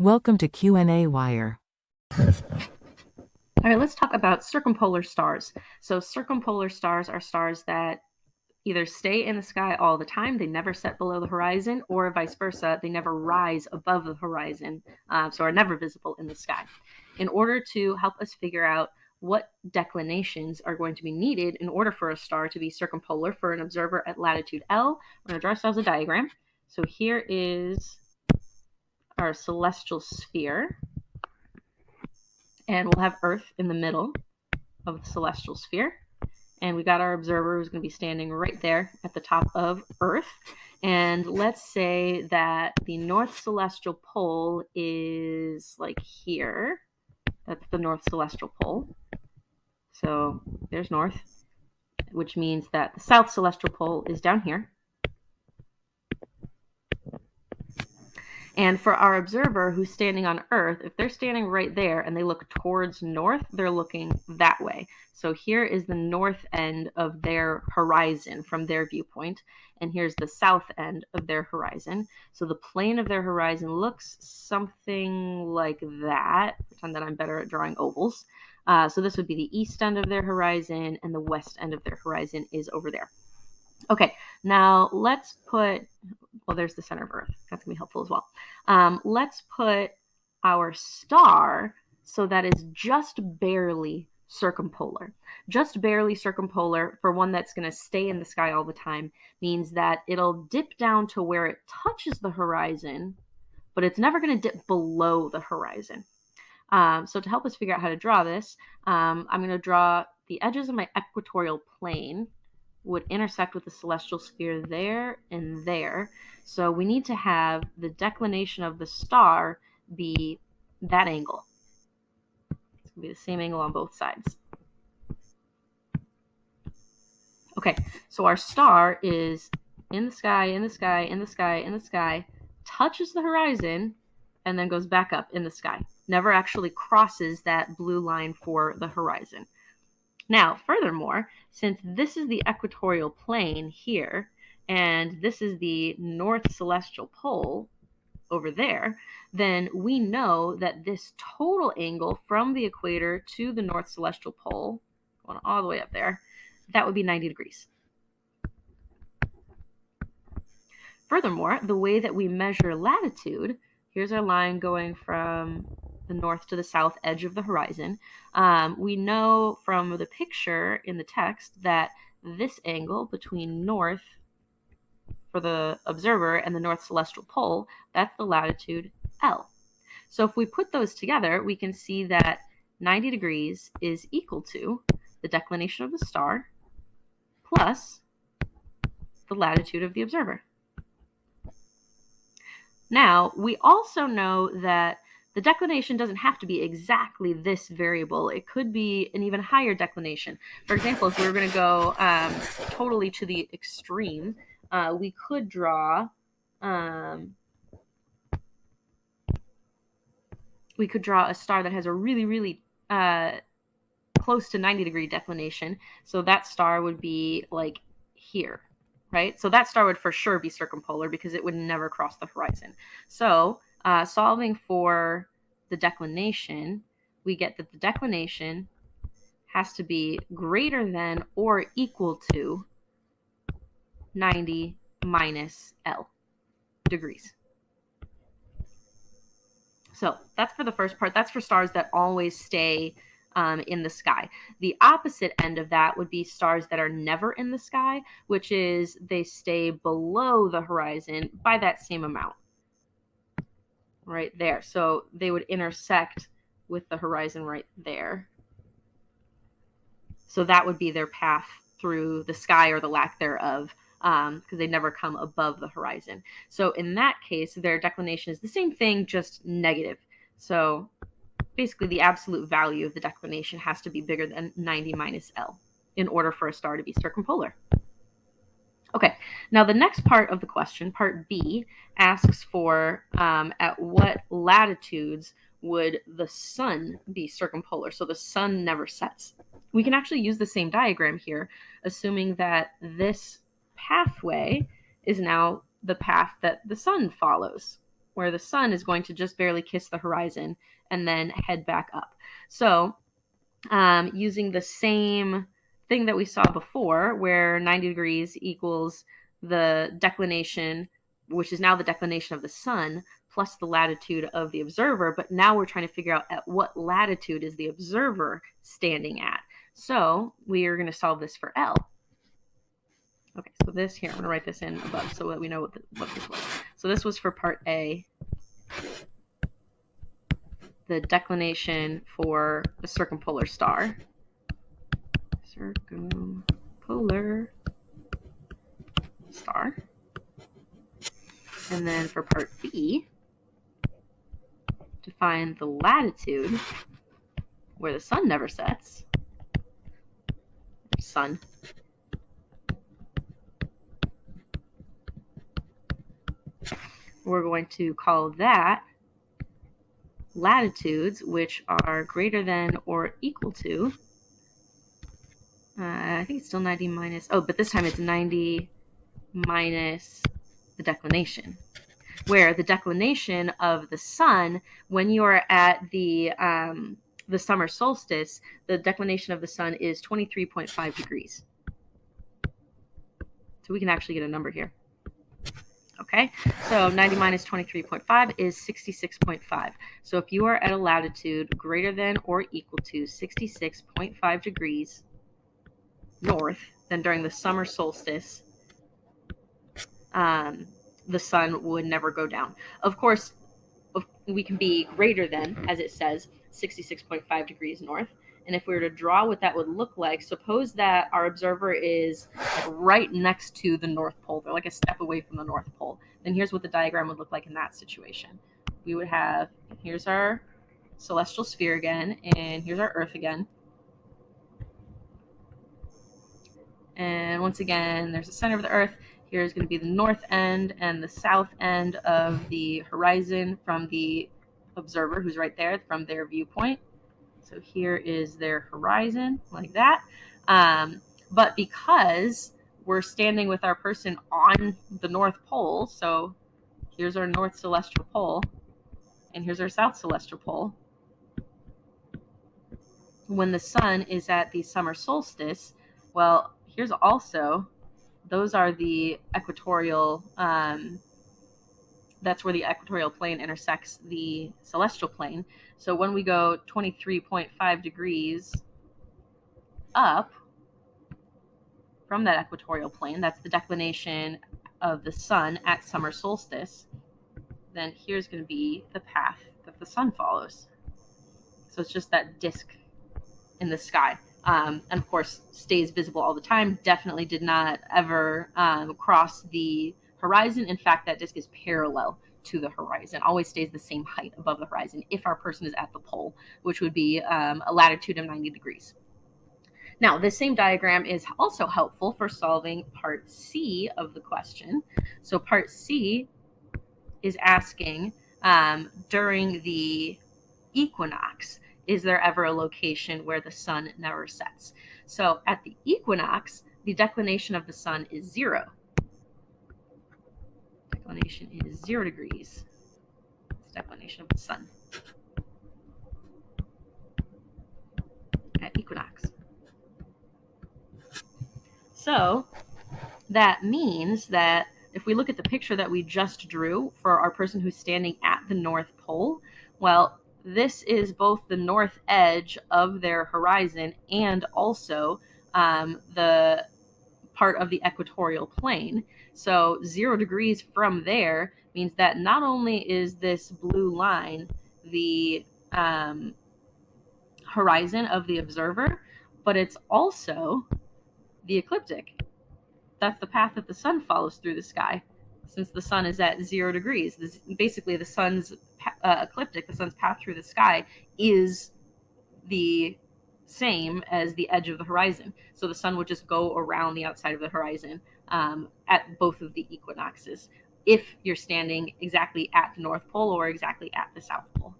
Welcome to qnawire. All right, let's talk about circumpolar stars. So circumpolar stars are stars that either stay in the sky all the time, they never set below the horizon, or vice versa, they never rise above the horizon, so are never visible in the sky. In order to help us figure out what declinations are going to be needed in order for a star to be circumpolar for an observer at latitude L, we're going to draw ourselves a diagram. So here is our celestial sphere, and we'll have Earth in the middle of the celestial sphere. And we got our observer who's going to be standing right there at the top of Earth. And let's say that the north celestial pole is like here. That's the north celestial pole. So there's north, which means that the south celestial pole is down here. And for our observer who's standing on Earth, if they're standing right there and they look towards north, they're looking that way. So here is the north end of their horizon from their viewpoint, and here's the south end of their horizon. So the plane of their horizon looks something like that. Pretend that I'm better at drawing ovals. So this would be the east end of their horizon, and the west end of their horizon is over there. Okay, now let's put, well, there's the center of Earth. That's going to be helpful as well. Let's put our star so that is just barely circumpolar. Just barely circumpolar for one that's going to stay in the sky all the time means that it'll dip down to where it touches the horizon, but it's never going to dip below the horizon. So to help us figure out how to draw this, I'm going to draw the edges of my equatorial plane would intersect with the celestial sphere there and there. So we need to have the declination of the star be that angle. It's going to be the same angle on both sides. Okay, so our star is in the sky, in the sky, in the sky, in the sky, touches the horizon, and then goes back up in the sky. Never actually crosses that blue line for the horizon. Now, furthermore, since this is the equatorial plane here, and this is the north celestial pole over there, then we know that this total angle from the equator to the north celestial pole, going all the way up there, that would be 90 degrees. Furthermore, the way that we measure latitude, here's our line going from the north to the south edge of the horizon. We know from the picture in the text that this angle between north for the observer and the north celestial pole, that's the latitude L. So if we put those together, we can see that 90 degrees is equal to the declination of the star plus the latitude of the observer. Now, we also know that the declination doesn't have to be exactly this variable. It could be an even higher declination. For example, if we were going to go totally to the extreme, we could draw a star that has a really, really close to 90-degree declination. So that star would be like here. Right? So that star would for sure be circumpolar because it would never cross the horizon. So solving for the declination, we get that the declination has to be greater than or equal to 90 minus L degrees. So that's for the first part. That's for stars that always stay in the sky. The opposite end of that would be stars that are never in the sky, which is they stay below the horizon by that same amount. Right there. So they would intersect with the horizon right there. So that would be their path through the sky or the lack thereof, because they never come above the horizon. So in that case, their declination is the same thing, just negative. So basically the absolute value of the declination has to be bigger than 90 minus L in order for a star to be circumpolar. Okay, now the next part of the question, part B, asks for at what latitudes would the sun be circumpolar? So the sun never sets. We can actually use the same diagram here, assuming that this pathway is now the path that the sun follows. where the sun is going to just barely kiss the horizon and then head back up. So using the same thing that we saw before, where 90 degrees equals the declination, which is now the declination of the sun, plus the latitude of the observer, but now we're trying to figure out at what latitude is the observer standing at. So we are going to solve this for L. Okay, so this here, I'm going to write this in above so that we know what this was. So this was for part A, the declination for the circumpolar star. Circumpolar star. And then for part B, to find the latitude where the sun never sets, sun, we're going to call that latitudes which are greater than or equal to, I think it's still 90 minus, but this time it's 90 minus the declination, where the declination of the sun, when you are at the summer solstice, the declination of the sun is 23.5 degrees. So we can actually get a number here. Okay, so 90 minus 23.5 is 66.5. So if you are at a latitude greater than or equal to 66.5 degrees north, then during the summer solstice, the sun would never go down. Of course, we can be greater than, as it says, 66.5 degrees north. And if we were to draw what that would look like, suppose that our observer is right next to the North Pole. They're like a step away from the North Pole. Then here's what the diagram would look like in that situation. We would have, here's our celestial sphere again, and here's our Earth again. And once again, there's the center of the Earth. Here's going to be the north end and the south end of the horizon from the observer, who's right there, from their viewpoint. So here is their horizon, like that. But because we're standing with our person on the North Pole, so here's our North Celestial Pole, and here's our South Celestial Pole. When the sun is at the summer solstice, well, here's also, those are the equatorial, that's where the equatorial plane intersects the celestial plane. So when we go 23.5 degrees up from that equatorial plane, that's the declination of the sun at summer solstice, then here's going to be the path that the sun follows. So it's just that disk in the sky. And of course, stays visible all the time. Definitely did not ever cross the horizon. In fact, that disk is parallel to the horizon, always stays the same height above the horizon if our person is at the pole, which would be a latitude of 90 degrees. Now, this same diagram is also helpful for solving part C of the question. So part C is asking, during the equinox, is there ever a location where the sun never sets? So at the equinox, the declination of the sun is 0. Declination is 0 degrees. It's declination of the sun at equinox. So that means that if we look at the picture that we just drew for our person who's standing at the North Pole, well, this is both the north edge of their horizon and also the part of the equatorial plane. So 0 degrees from there means that not only is this blue line the horizon of the observer, but it's also the ecliptic. That's the path that the sun follows through the sky, since the sun is at 0 degrees. Basically, the sun's ecliptic, the sun's path through the sky, is the same as the edge of the horizon. So the sun would just go around the outside of the horizon at both of the equinoxes, if you're standing exactly at the North Pole or exactly at the South Pole.